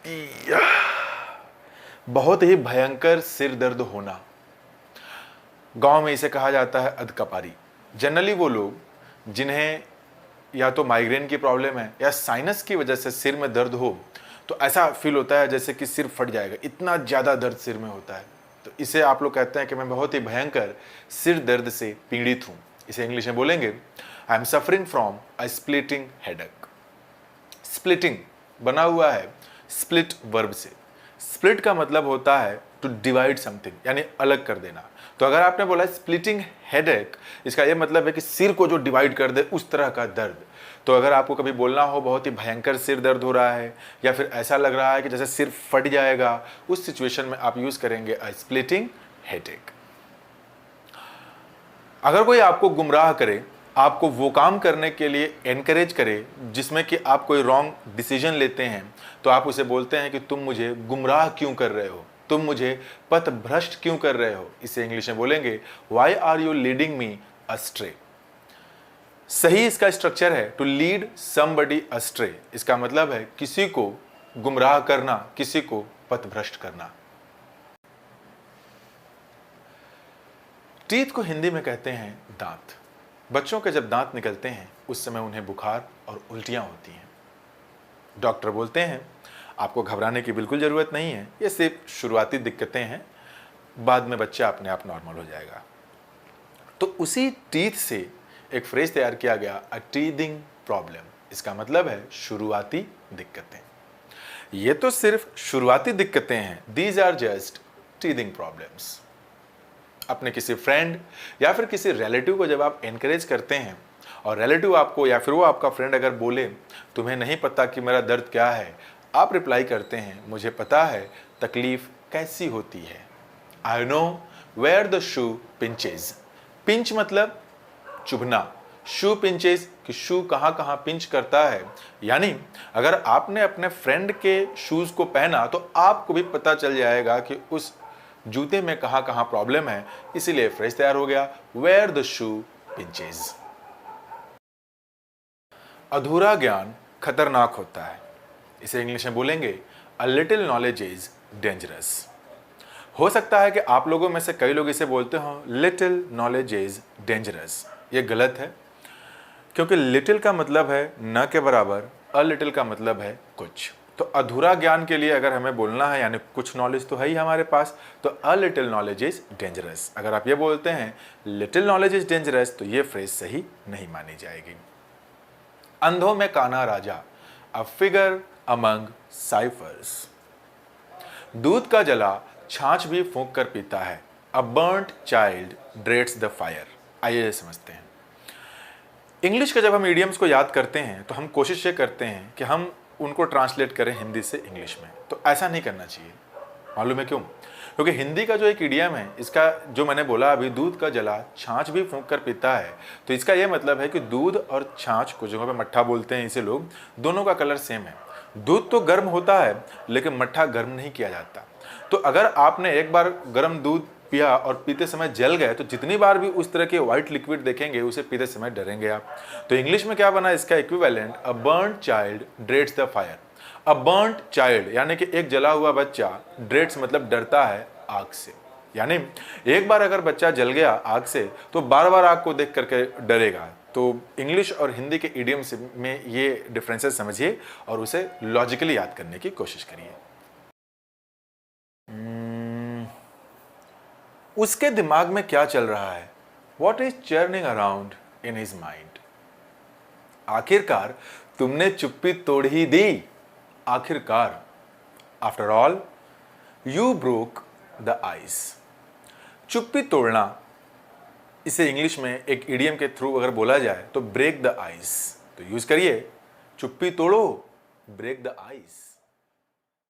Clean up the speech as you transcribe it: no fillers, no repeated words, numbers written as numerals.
या, बहुत ही भयंकर सिर दर्द होना। गांव में इसे कहा जाता है अधकपारी। जनरली वो लोग जिन्हें या तो माइग्रेन की प्रॉब्लम है या साइनस की वजह से सिर में दर्द हो, तो ऐसा फील होता है जैसे कि सिर फट जाएगा, इतना ज़्यादा दर्द सिर में होता है। तो इसे आप लोग कहते हैं कि मैं बहुत ही भयंकर सिर दर्द से पीड़ित हूँ। इसे इंग्लिश में बोलेंगे I am suffering from a splitting headache. Splitting बना हुआ है स्प्लिट वर्ब से। स्प्लिट का मतलब होता है टू डिवाइड समथिंग, यानी अलग कर देना। तो अगर आपने बोला स्प्लिटिंग हेडेक, इसका यह मतलब है कि सिर को जो डिवाइड कर दे उस तरह का दर्द। तो अगर आपको कभी बोलना हो बहुत ही भयंकर सिर दर्द हो रहा है या फिर ऐसा लग रहा है कि जैसे सिर फट जाएगा, उस सिचुएशन में आप यूज करेंगे अ स्प्लिटिंग हेडेक। अगर कोई आपको गुमराह करे, आपको वो काम करने के लिए एनकरेज करे जिसमें कि आप कोई रॉन्ग डिसीजन लेते हैं, तो आप उसे बोलते हैं कि तुम मुझे गुमराह क्यों कर रहे हो, तुम मुझे पथ भ्रष्ट क्यों कर रहे हो। इसे इंग्लिश में बोलेंगे वाई आर यू लीडिंग मी अस्ट्रे। सही इसका स्ट्रक्चर है टू लीड समबडी अस्ट्रे। इसका मतलब है किसी को गुमराह करना, किसी को पथ भ्रष्ट करना। टीथ को हिंदी में कहते हैं दांत। बच्चों के जब दांत निकलते हैं उस समय उन्हें बुखार और उल्टियां होती हैं। डॉक्टर बोलते हैं आपको घबराने की बिल्कुल ज़रूरत नहीं है, ये सिर्फ शुरुआती दिक्कतें हैं, बाद में बच्चा अपने आप नॉर्मल हो जाएगा। तो उसी टीथ से एक फ्रेज तैयार किया गया अ टीथिंग प्रॉब्लम। इसका मतलब है शुरुआती दिक्कतें। ये तो सिर्फ शुरुआती दिक्कतें हैं, these are just teething problems. अपने किसी फ्रेंड या फिर किसी रिलेटिव को जब आप एनकरेज करते हैं और रिलेटिव आपको या फिर वो आपका फ्रेंड अगर बोले तुम्हें नहीं पता कि मेरा दर्द क्या है, आप रिप्लाई करते हैं मुझे पता है तकलीफ कैसी होती है। I know where the shoe pinches. Pinch मतलब चुभना, शू पिंचेज कि शू कहाँ कहाँ पिंच करता है। यानी अगर आपने अपने फ्रेंड के शूज को पहना तो आपको भी पता चल जाएगा कि उस जूते में कहां कहां प्रॉब्लम है। इसीलिए फ्रेज तैयार हो गया वेयर द शू पिंचेज। अधूरा ज्ञान खतरनाक होता है। इसे इंग्लिश में बोलेंगे a little knowledge is dangerous. हो सकता है कि आप लोगों में से कई लोग इसे बोलते हो लिटिल नॉलेज इज डेंजरस। ये गलत है, क्योंकि लिटिल का मतलब है न के बराबर, अ लिटिल का मतलब है कुछ। तो अधूरा ज्ञान के लिए अगर हमें बोलना है यानी कुछ नॉलेज तो है ही हमारे पास, तो a little knowledge is dangerous. अगर आप ये बोलते हैं लिटिल नॉलेज इज डेंजरस, तो ये फ्रेज सही नहीं मानी जाएगी। अंधों में कान्हा राजा, अ फिगर अमंग साइफर्स। दूध का जला छाछ भी फूंक कर पीता है, अ burnt child dreads the fire. आइए समझते हैं। इंग्लिश के जब हम इडियम्स को याद करते हैं तो हम कोशिश ये करते हैं कि हम उनको ट्रांसलेट करें हिंदी से इंग्लिश में। तो ऐसा नहीं करना चाहिए। मालूम है क्यों? क्योंकि हिंदी का जो एक इडियम है, इसका जो मैंने बोला अभी, दूध का जला छाछ भी फूंक कर पीता है, तो इसका यह मतलब है कि दूध और छाछ, कुछ जगहों पे मट्ठा बोलते हैं इसे लोग, दोनों का कलर सेम है। दूध तो गर्म होता है लेकिन मट्ठा गर्म नहीं किया जाता। तो अगर आपने एक बार गर्म दूध पिया और पीते समय जल गए, तो जितनी बार भी उस तरह के व्हाइट लिक्विड देखेंगे उसे पीते समय डरेंगे आप। तो इंग्लिश में क्या बना इसका equivalent, a burned child dreads the fire. A burned child यानी कि एक जला हुआ बच्चा, ड्रेट्स मतलब डरता है आग से। यानी एक बार अगर बच्चा जल गया आग से तो बार बार आग को देख करके डरेगा। तो इंग्लिश और हिंदी के इडियम्स में ये डिफरेंसेस समझिए और उसे लॉजिकली याद करने की कोशिश करिए। उसके दिमाग में क्या चल रहा है, what is churning around in his mind. आखिरकार तुमने चुप्पी तोड़ ही दी, आखिरकार। After all you broke the ice. चुप्पी तोड़ना, इसे इंग्लिश में एक इडियम के थ्रू अगर बोला जाए तो ब्रेक द आइस। तो यूज करिए, चुप्पी तोड़ो, ब्रेक द आइस।